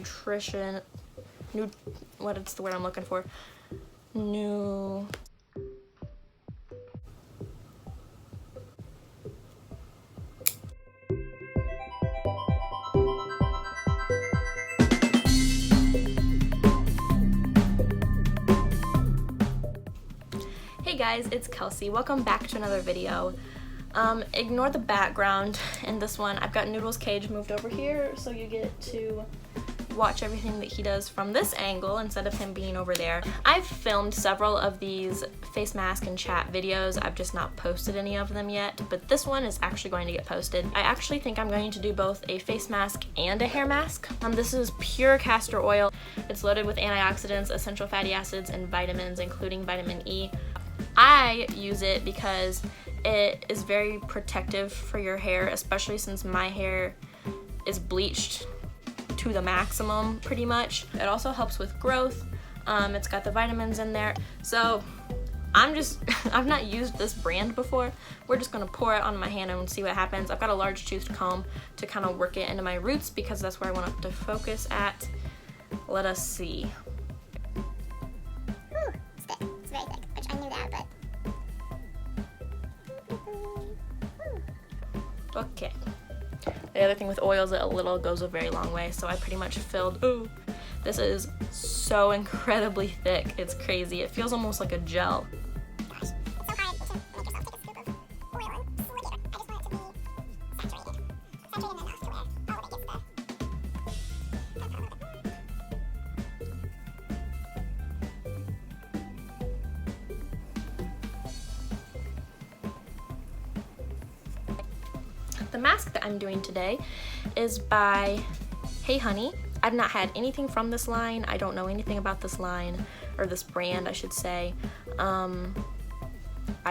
nutrition, what is the word I'm looking for? Hey guys, it's Kelsey. Welcome back to another video. Ignore the background in this one. I've got Noodle's cage moved over here so you get to watch everything that he does from this angle instead of him being over there. I've filmed several of these face mask and chat videos. I've just not posted any of them yet, but this one is actually going to get posted. I actually think I'm going to do both a face mask and a hair mask. This is pure castor oil. It's loaded with antioxidants, essential fatty acids, and vitamins, including vitamin E. I use it because it is very protective for your hair, especially since my hair is bleached to the maximum pretty much. It also helps with growth. It's got the vitamins in there. So I've not used this brand before. We're just gonna pour it on my hand and see what happens. I've got a large toothed comb to kind of work it into my roots because that's where I want it to focus at. Let us see. Ooh, it's thick. It's very thick, which I knew that, but. Okay. The other thing with oil is that a little goes a very long way, so I pretty much filled. Ooh, this is so incredibly thick. It's crazy. It feels almost like a gel. Gosh, it's so hard to make yourself take a scoop of oil and slip it. I just want it to be saturated. Saturated enough to where all of it gets the. The mask that I'm doing today is by Hey Honey. I've not had anything from this line. I don't know anything about this line, or this brand I should say. I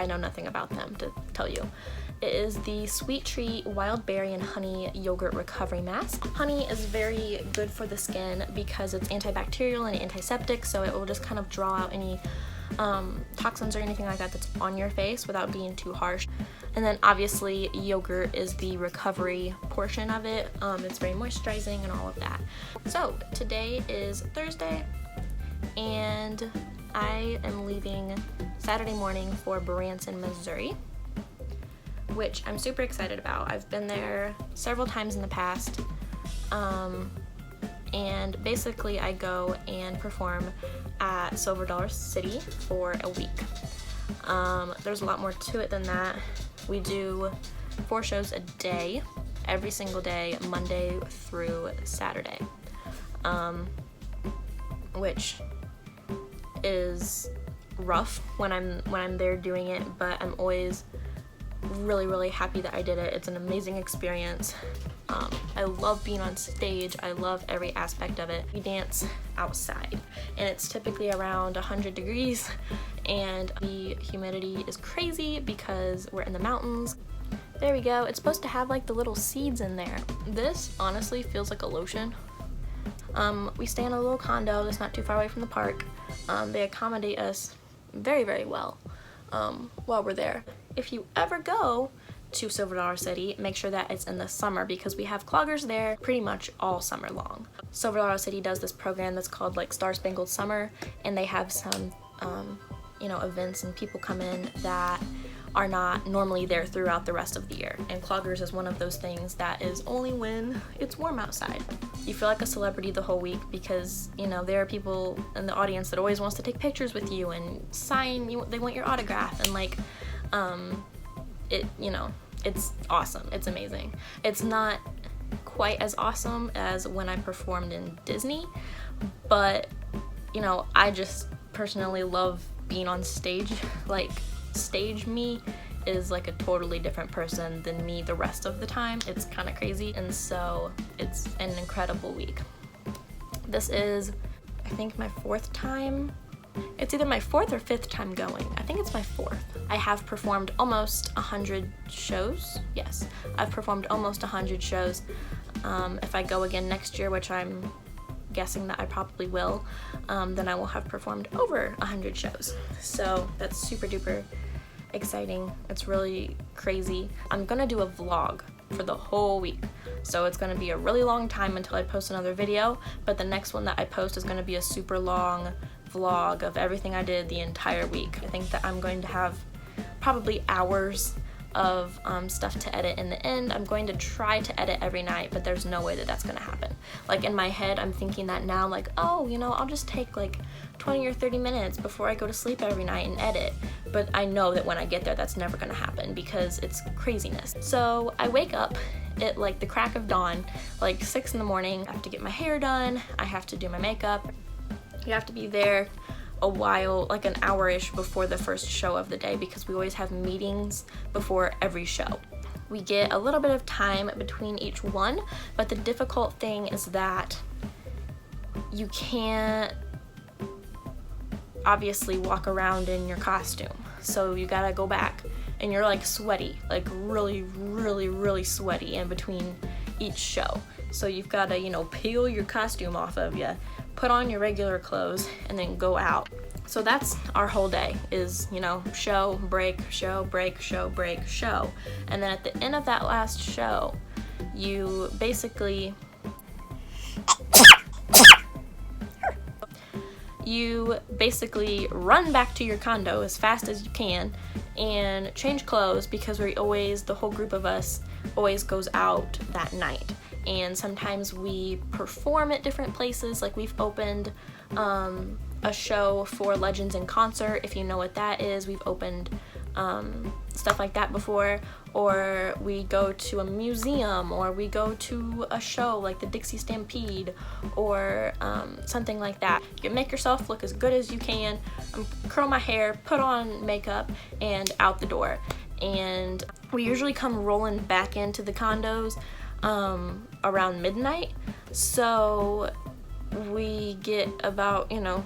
know nothing about them to tell you. It is the Sweet Treat Wild Berry and Honey Yogurt Recovery Mask. Honey is very good for the skin because it's antibacterial and antiseptic, so it will just kind of draw out any toxins or anything like that that's on your face without being too harsh. And then obviously yogurt is the recovery portion of it. It's very moisturizing and all of that. So today is Thursday and I am leaving Saturday morning for Branson, Missouri, which I'm super excited about. I've been there several times in the past. And basically I go and perform at Silver Dollar City for a week. There's a lot more to it than that. We do 4 shows a day, every single day, Monday through Saturday, which is rough when I'm there doing it, but I'm always really happy that I did it. It's an amazing experience. I love being on stage. I love every aspect of it. We dance outside and it's typically around 100 degrees and the humidity is crazy because we're in the mountains. There we go. It's supposed to have like the little seeds in there. This honestly feels like a lotion. We stay in a little condo that's not too far away from the park. They accommodate us very well while we're there. If you ever go to Silver Dollar City, make sure that it's in the summer because we have cloggers there pretty much all summer long. Silver Dollar City does this program that's called like Star Spangled Summer, and they have some events and people come in that are not normally there throughout the rest of the year. And cloggers is one of those things that is only when it's warm outside. You feel like a celebrity the whole week because, there are people in the audience that always wants to take pictures with you and sign you. They want your autograph and like, it's awesome. It's amazing. It's not quite as awesome as when I performed in Disney, but, I just personally love being on stage. Like, stage me is like a totally different person than me the rest of the time. It's kind of crazy, and so it's an incredible week. This is, I think, my 4th time. It's either my 4th or 5th time going. I think it's my 4th. I have performed almost 100 shows. Yes, I've performed almost 100 shows. If I go again next year, which I'm guessing that I probably will, then I will have performed over 100 shows. So that's super duper exciting. It's really crazy. I'm gonna do a vlog for the whole week. So it's going to be a really long time until I post another video, but the next one that I post is going to be a super long vlog of everything I did the entire week. I think that I'm going to have probably hours of stuff to edit in the end. I'm going to try to edit every night, but there's no way that that's gonna happen. Like in my head, I'm thinking that now, like, oh, you know, I'll just take like 20 or 30 minutes before I go to sleep every night and edit. But I know that when I get there, that's never gonna happen because it's craziness. So I wake up at like the crack of dawn, like 6 in the morning. I have to get my hair done. I have to do my makeup. You have to be there a while, like an hour-ish before the first show of the day, because we always have meetings before every show. We get a little bit of time between each one, but the difficult thing is that you can't obviously walk around in your costume. So you gotta go back and you're like sweaty, like really sweaty in between each show. So you've gotta, you know, peel your costume off of you, put on your regular clothes, and then go out. So that's our whole day is, you know, show, break, show, break, show, break, show. And then at the end of that last show, you basically run back to your condo as fast as you can and change clothes, because the whole group of us always goes out that night. And sometimes we perform at different places. Like we've opened a show for Legends in Concert, if you know what that is. We've opened stuff like that before, or we go to a museum, or we go to a show like the Dixie Stampede, or something like that. You make yourself look as good as you can, curl my hair, put on makeup, and out the door. And we usually come rolling back into the condos around midnight, so we get about, you know,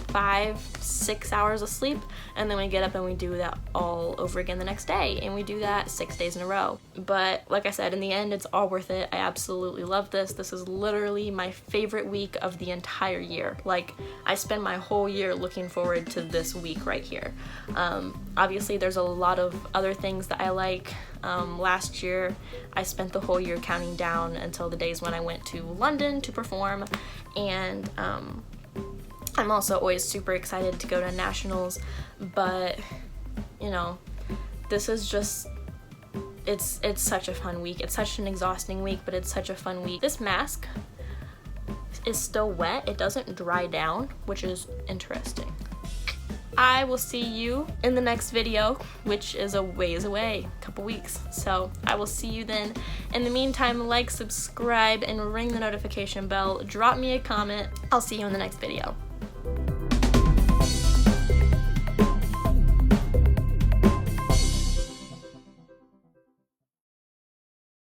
5-6 hours of sleep, and then we get up and we do that all over again the next day, and we do that 6 days in a row. But like I said, in the end, it's all worth it. I absolutely love this. This is literally my favorite week of the entire year. Like, I spend my whole year looking forward to this week right here. Obviously there's a lot of other things that I like. Last year I spent the whole year counting down until the days when I went to London to perform, and I'm also always super excited to go to nationals, but you know, this is just, it's such a fun week. It's such an exhausting week, but it's such a fun week. This mask is still wet. It doesn't dry down, which is interesting. I will see you in the next video, which is a ways away, a couple weeks. So I will see you then. In the meantime, like, subscribe, and ring the notification bell. Drop me a comment. I'll see you in the next video.